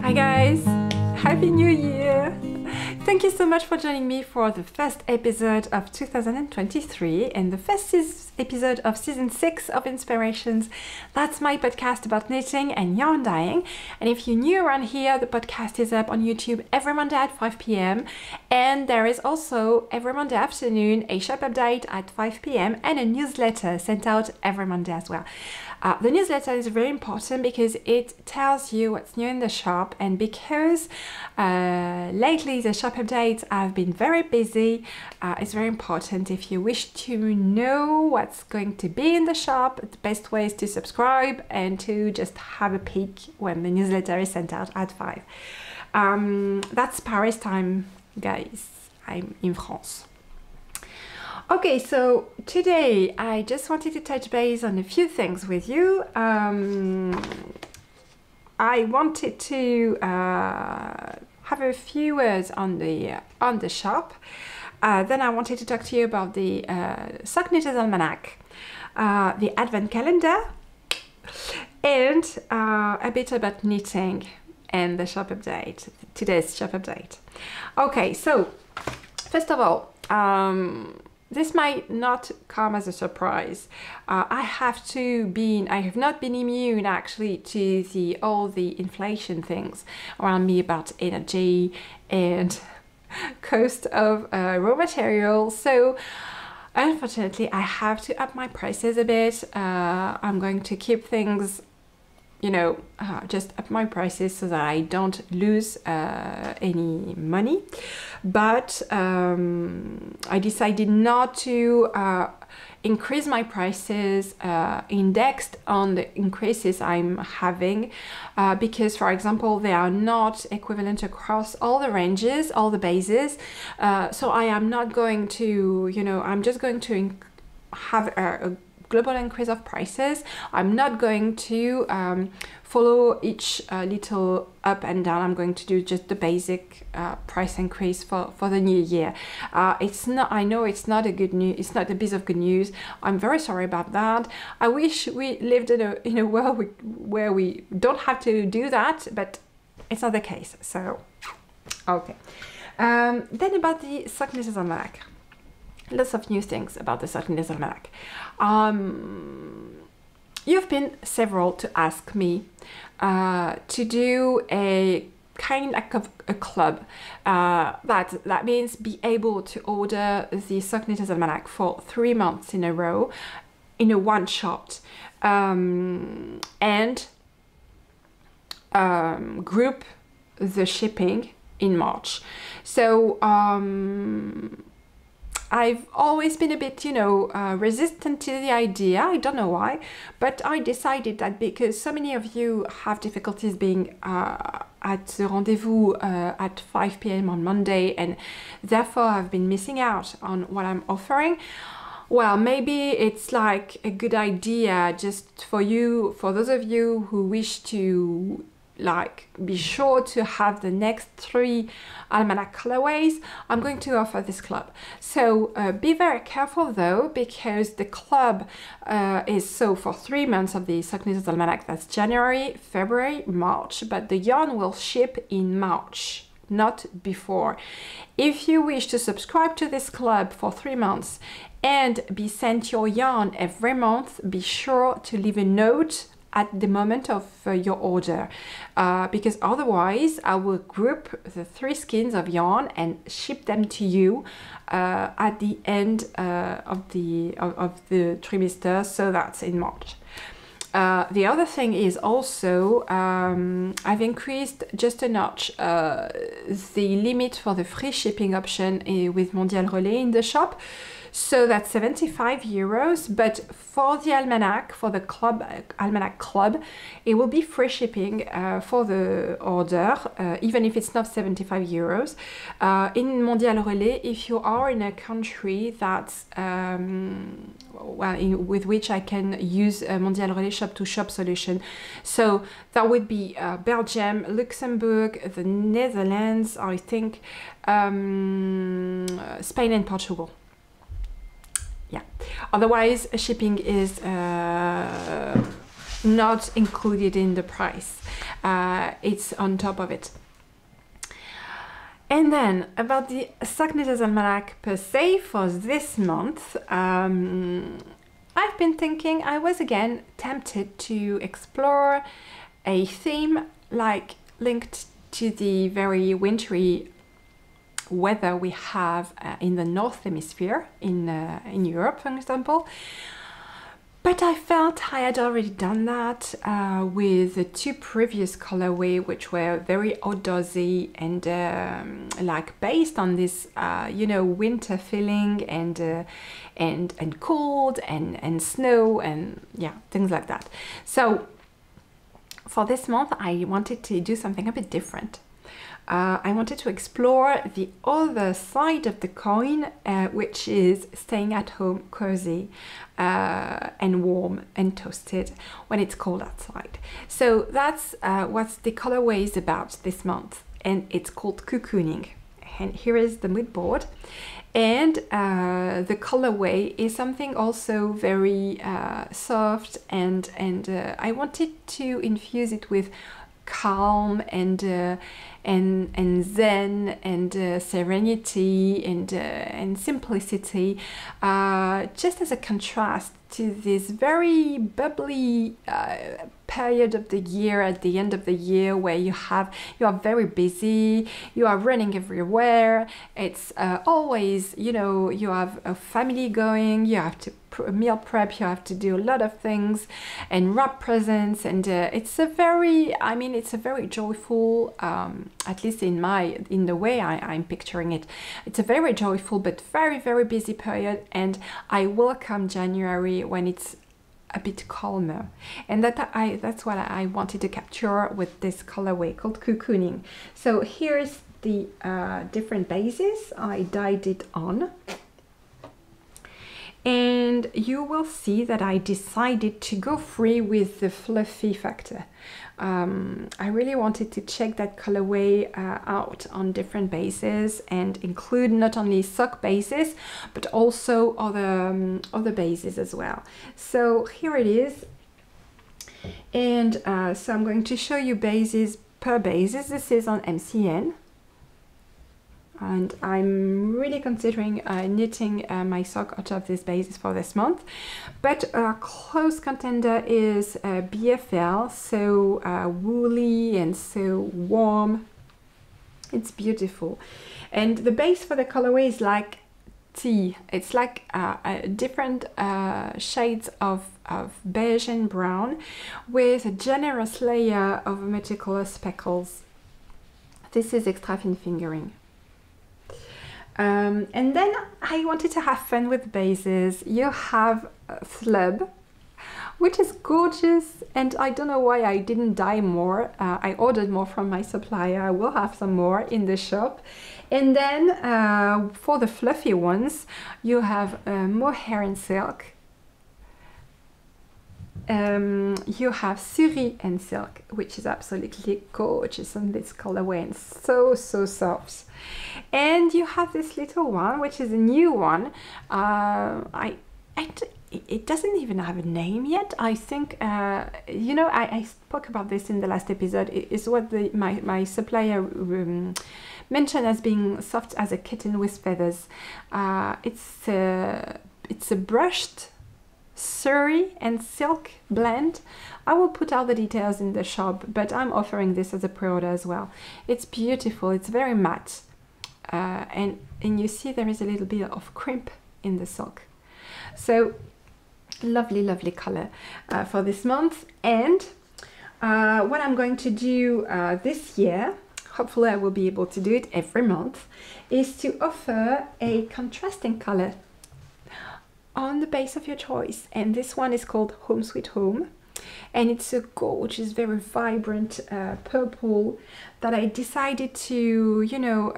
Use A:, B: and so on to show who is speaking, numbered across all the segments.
A: Hi guys! Happy New Year! Thank you so much for joining me for the first episode of 2023 and the first episode of season 6 of Inspirations. That's my podcast about knitting and yarn dyeing. And if you're new around here, the podcast is up on YouTube every Monday at 5 p.m. And there is also every Monday afternoon a shop update at 5 p.m. and a newsletter sent out every Monday as well. The newsletter is very important because it tells you what's new in the shop, and because lately the shop updates have been very busy, it's very important. If you wish to know what's going to be in the shop, the best way is to subscribe and to just have a peek when the newsletter is sent out at 5. That's Paris time, guys. I'm in France. Okay, so today I just wanted to touch base on a few things with you. I wanted to have a few words on the shop. Then I wanted to talk to you about the Sock Knitter's Almanac, the Advent calendar, and a bit about knitting and the shop update, today's shop update. Okay, so first of all, this might not come as a surprise. I have not been immune actually to all the inflation things around me about energy and cost of raw materials. So unfortunately, I have to up my prices a bit. I'm going to keep things, just up my prices so that I don't lose any money. But I decided not to increase my prices indexed on the increases I'm having because, for example, they are not equivalent across all the ranges, all the bases. So I am not going to, I'm just going to have a global increase of prices. I'm not going to follow each little up and down. I'm going to do just the basic price increase for the new year. I know it's not a good news. It's not a piece of good news. I'm very sorry about that. I wish we lived in a world where we don't have to do that, but it's not the case. So, okay. Then about the Sock Knitter's Almanac. Lots of new things about the Sock Knitter's Almanac. You've been several to ask me to do a kind of a club. That means be able to order the Sock Knitter's Almanac for 3 months in a row in a one shot, and group the shipping in March. So I've always been a bit, resistant to the idea. I don't know why, but I decided that because so many of you have difficulties being at the rendezvous at 5 p.m. on Monday, and therefore I've been missing out on what I'm offering. Well, maybe it's like a good idea just for those of you who wish to be sure to have the next 3 Almanac colorways. I'm going to offer this club. So be very careful though, because the club is so for 3 months of the Sock Knitter's Almanac. That's January, February, March, but the yarn will ship in March, not before. If you wish to subscribe to this club for 3 months and be sent your yarn every month, be sure to leave a note at the moment of your order, because otherwise I will group the 3 skeins of yarn and ship them to you at the end of the trimester, so that's in March. The other thing is also I've increased just a notch the limit for the free shipping option with Mondial Relais in the shop. So that's 75 euros, but for the Almanac, for the club, Almanac Club, it will be free shipping for the order, even if it's not 75 euros. In Mondial Relais, if you are in a country that's, with which I can use a Mondial Relais shop-to-shop solution. So that would be Belgium, Luxembourg, the Netherlands, I think, Spain and Portugal. Yeah, otherwise shipping is not included in the price. It's on top of it. And then about the Sock Knitter's Almanac per se for this month, I've been thinking, I was again tempted to explore a theme like linked to the very wintry weather we have in the North Hemisphere, in Europe, for example. But I felt I had already done that with the two previous colorway, which were very outdoorsy and like based on this, you know, winter feeling and cold and snow and yeah, things like that. So for this month, I wanted to do something a bit different. I wanted to explore the other side of the coin, which is staying at home cozy and warm and toasted when it's cold outside. So that's what the colorway is about this month, and it's called Cocooning. And here is the mood board. And the colorway is something also very soft, and I wanted to infuse it with calm and zen and serenity and simplicity, just as a contrast to this very bubbly period of the year at the end of the year where you are very busy, you are running everywhere, it's always, you know, you have a family going, you have to meal prep, you have to do a lot of things and wrap presents, and it's a very, I mean, it's a very joyful, at least in the way I'm picturing it, it's a very joyful but very, very busy period, and I welcome January when it's a bit calmer, and that's what I wanted to capture with this colorway called Cocooning. So here's the different bases I dyed it on, and you will see that I decided to go free with the fluffy factor. I really wanted to check that colorway out on different bases and include not only sock bases but also other bases as well. So here it is, and so I'm going to show you bases per bases. This is on MCN, and I'm really considering knitting my sock out of this basis for this month. But our close contender is BFL, so woolly and so warm. It's beautiful. And the base for the colorway is like tea. It's like different shades of beige and brown with a generous layer of multicolor speckles. This is extra thin fingering. And then I wanted to have fun with bases. You have Flub, which is gorgeous, and I don't know why I didn't dye more. I ordered more from my supplier. I will have some more in the shop. And then for the fluffy ones, you have mohair and silk. You have Suri and silk, which is absolutely gorgeous on this colorway and so soft. And you have this little one, which is a new one. It doesn't even have a name yet. I think, you know, I spoke about this in the last episode. It is what my supplier mentioned as being soft as a kitten with feathers. It's a brushed Suri and silk blend. I will put all the details in the shop, but I'm offering this as a pre-order as well. It's beautiful. It's very matte, and you see there is a little bit of crimp in the silk. So lovely color for this month. And what I'm going to do this year, hopefully I will be able to do it every month, is to offer a contrasting color on the base of your choice. And this one is called Home Sweet Home, and it's a gorgeous, very vibrant purple that I decided to, you know,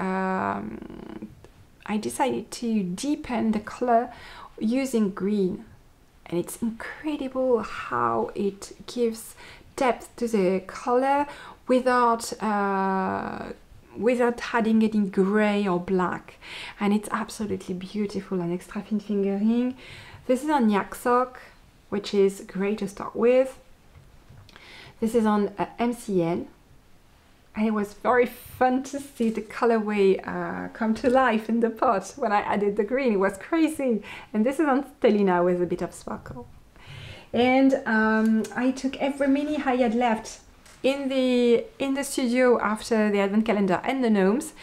A: I decided to deepen the color using green. And it's incredible how it gives depth to the color without adding any gray or black, and it's absolutely beautiful and extra thin fingering. This is on yak sock, which is great to start with. This is on MCN. And it was very fun to see the colorway come to life in the pot when I added the green. It was crazy. And this is on Stellina with a bit of sparkle. And I took every mini I had left in the studio after the advent calendar and the gnomes.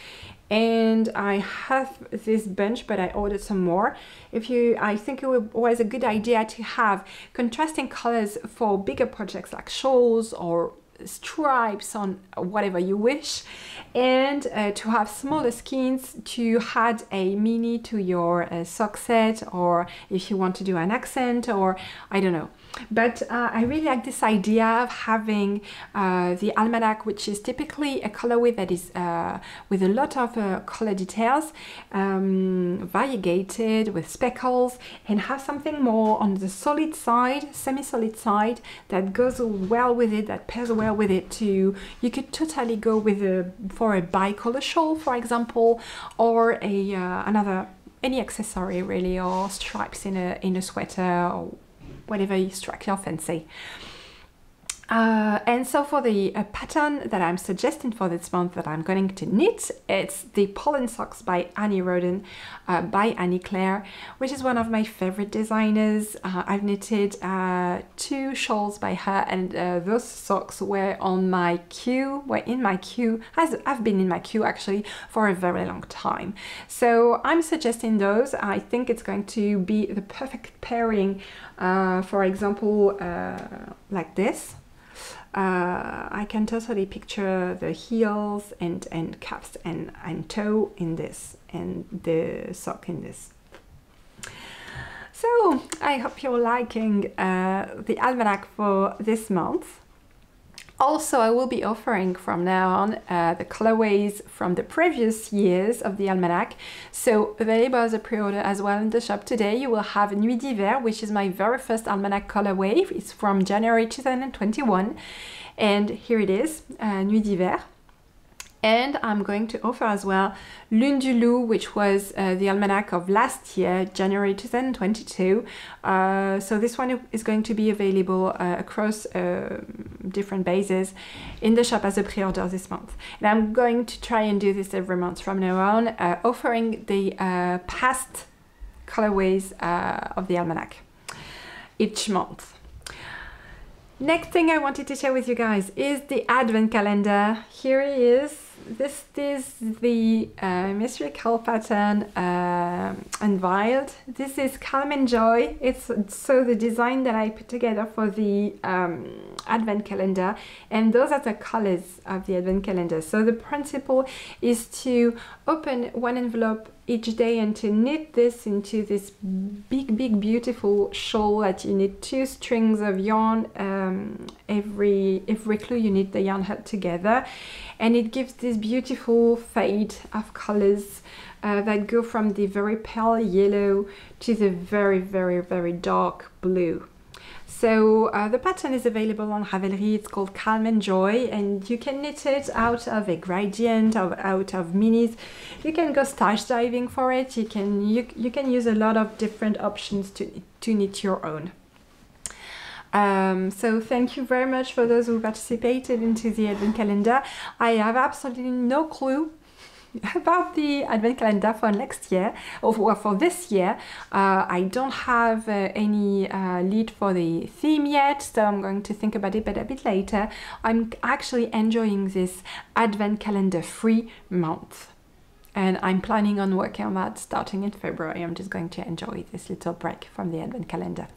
A: And I have this bunch, but I ordered some more. I think it was a good idea to have contrasting colors for bigger projects like shawls or stripes on whatever you wish, and to have smaller skeins to add a mini to your sock set, or if you want to do an accent, or I don't know. But I really like this idea of having the Almanac, which is typically a colorway that is with a lot of color details, variegated with speckles, and have something more on the solid side, semi-solid side, that goes well with it, that pairs well with it too. You could totally go with for a bicolor shawl, for example, or any accessory really, or stripes in a sweater, or whatever strikes your fancy. And so for the pattern that I'm suggesting for this month that I'm going to knit, it's the Pollen Socks by Annie Roden, by Annie Claire, which is one of my favorite designers. I've knitted 2 shawls by her, and those socks were on my queue, I've been in my queue actually for a very long time. So I'm suggesting those. I think it's going to be the perfect pairing, for example, like this. I can totally picture the heels and cuffs and toe in this, and the sock in this. So I hope you're liking the Almanac for this month. Also, I will be offering from now on the colorways from the previous years of the Almanac. So available as a pre-order as well in the shop today. You will have Nuit d'Hiver, which is my very first Almanac colorway. It's from January 2021. And here it is, Nuit d'Hiver. And I'm going to offer as well Lune du Loup, which was the Almanac of last year, January 2022. So this one is going to be available across different bases in the shop as a pre-order this month. And I'm going to try and do this every month from now on, offering the past colorways of the Almanac each month. Next thing I wanted to share with you guys is the Advent calendar. Here it is. This is the mystical pattern unveiled. This is Calm and Joy. It's so the design that I put together for the Advent calendar, and those are the colors of the Advent calendar. So the principle is to open one envelope each day and to knit this into this big beautiful shawl that you knit 2 strings of yarn. Every clue you knit the yarn head together, and it gives this beautiful fade of colors that go from the very pale yellow to the very dark blue. So the pattern is available on Ravelry. It's called Calm and Joy, and you can knit it out of a gradient, out of minis. You can go stash diving for it. You can use a lot of different options to knit your own. So thank you very much for those who participated into the Advent calendar. I have absolutely no clue about the Advent calendar for next year, or for this year. I don't have any lead for the theme yet, so I'm going to think about it but a bit later. I'm actually enjoying this Advent calendar free month, and I'm planning on working on that starting in February. I'm just going to enjoy this little break from the Advent calendar.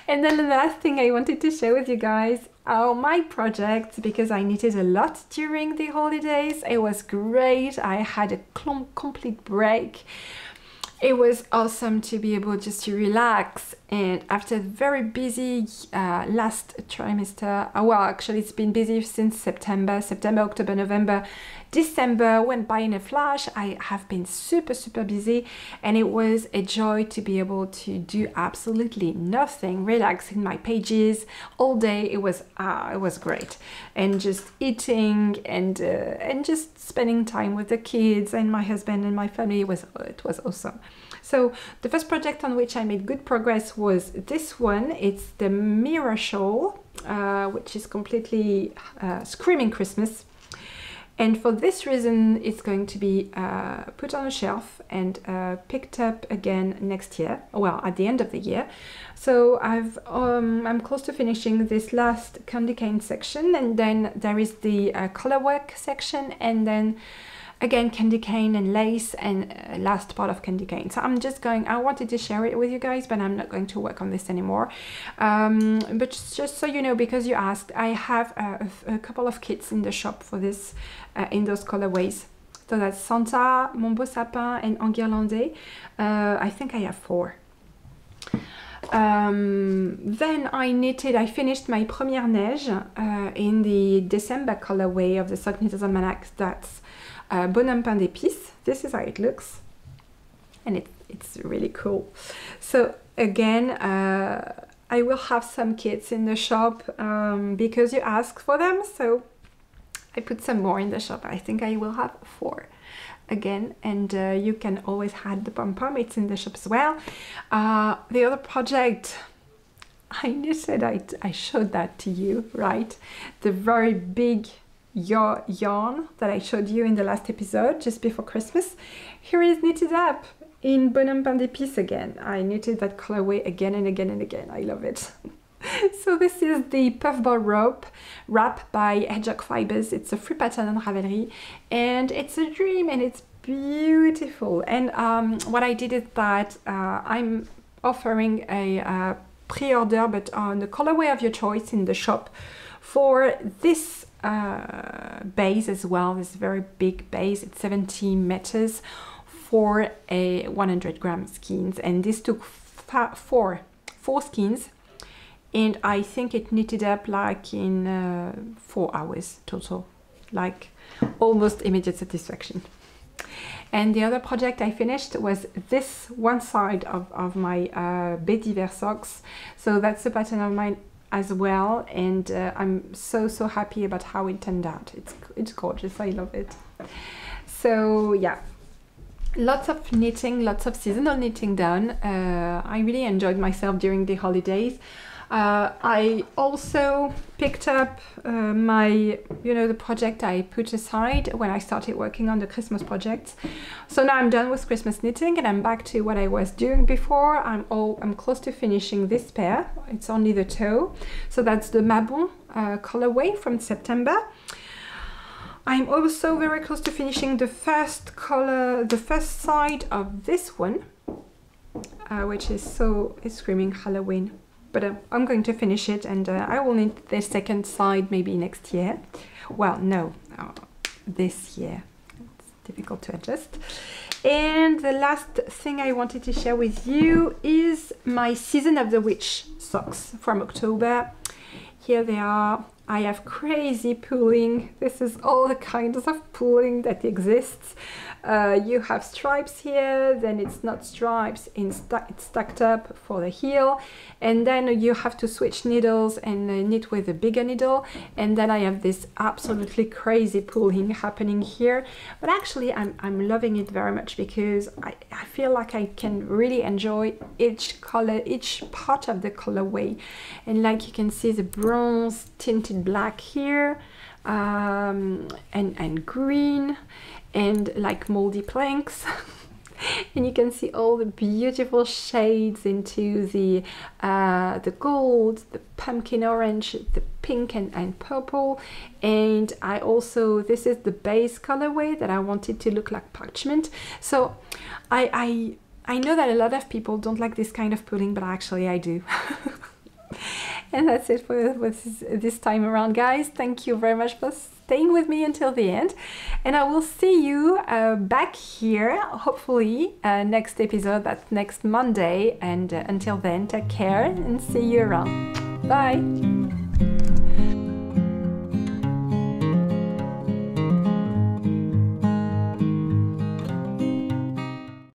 A: And then the last thing I wanted to share with you guys are my projects, because I knitted a lot during the holidays. It was great. I had a complete break. It was awesome to be able just to relax, and after a very busy last trimester, well actually it's been busy since September, October, November. December went by in a flash. I have been super busy, and it was a joy to be able to do absolutely nothing, relax in my pages all day. It was great, and just eating and just spending time with the kids and my husband and my family. It was awesome. So the first project on which I made good progress was this one. It's the mirror shawl, which is completely screaming Christmas. And for this reason, it's going to be put on a shelf and picked up again next year, well, at the end of the year. So I'm close to finishing this last candy cane section, and then there is the colorwork section, and then again candy cane and lace, and last part of candy cane. So I wanted to share it with you guys, but I'm not going to work on this anymore. But just so you know, because you asked, I have a couple of kits in the shop for this, in those colorways. So that's Santa, Mon Beau Sapin, and Enguirlandé. I think I have 4. Then I finished my Première Neige in the December colorway of the Sock Knitter's Almanac. That's Bonhomme Pain d'Épices. This is how it looks, and it's really cool. So again, I will have some kits in the shop because you asked for them, so I put some more in the shop. I think I will have 4 again, and you can always add the pom-pom. It's in the shop as well. The other project, I knitted, I showed that to you, right? The very big yarn that I showed you in the last episode just before Christmas. Here is knitted up in Bonhomme Pain d'Épices again. I knitted that colorway again and again and again. I love it. So this is the puffball rope wrap by Hedgehog Fibers. It's a free pattern on Ravelry, and it's a dream, and it's beautiful. And what I did is that I'm offering a pre-order, but on the colorway of your choice in the shop for this base as well. This very big base. It's 70 meters for a 100-gram skeins, and this took 4 skeins, and I think it knitted up like in 4 hours total, like almost immediate satisfaction. And the other project I finished was this one side of my Baie d'Hiver socks. So that's a pattern of mine as well, and I'm so happy about how it turned out. It's gorgeous. I love it. So yeah, lots of knitting, lots of seasonal knitting done. I really enjoyed myself during the holidays. I also picked up the project I put aside when I started working on the Christmas projects. So now I'm done with Christmas knitting, and I'm back to what I was doing before. I'm close to finishing this pair. It's only the toe. So that's the Mabon colorway from September. I'm also very close to finishing the first side of this one, which is screaming Halloween. But I'm going to finish it, and I will knit the second side maybe next year. Well, no, this year. It's difficult to adjust. And the last thing I wanted to share with you is my Season of the Witch socks from October. Here they are. I have crazy pooling. This is all the kinds of pooling that exists. You have stripes here, then it's not stripes, it's stacked up for the heel, and then you have to switch needles and knit with a bigger needle, and then I have this absolutely crazy pooling happening here. But actually I'm loving it very much, because I feel like I can really enjoy each color, each part of the colorway. And like you can see the bronze tinted black here, and green, and like moldy planks. And you can see all the beautiful shades into the gold, the pumpkin orange, the pink and purple. And I also, this is the base colorway that I wanted to look like parchment. So I know that a lot of people don't like this kind of pulling, but actually I do. And that's it for this time around, guys. Thank you very much for staying with me until the end, and I will see you back here hopefully next episode. That's next Monday, and until then, take care and see you around. Bye.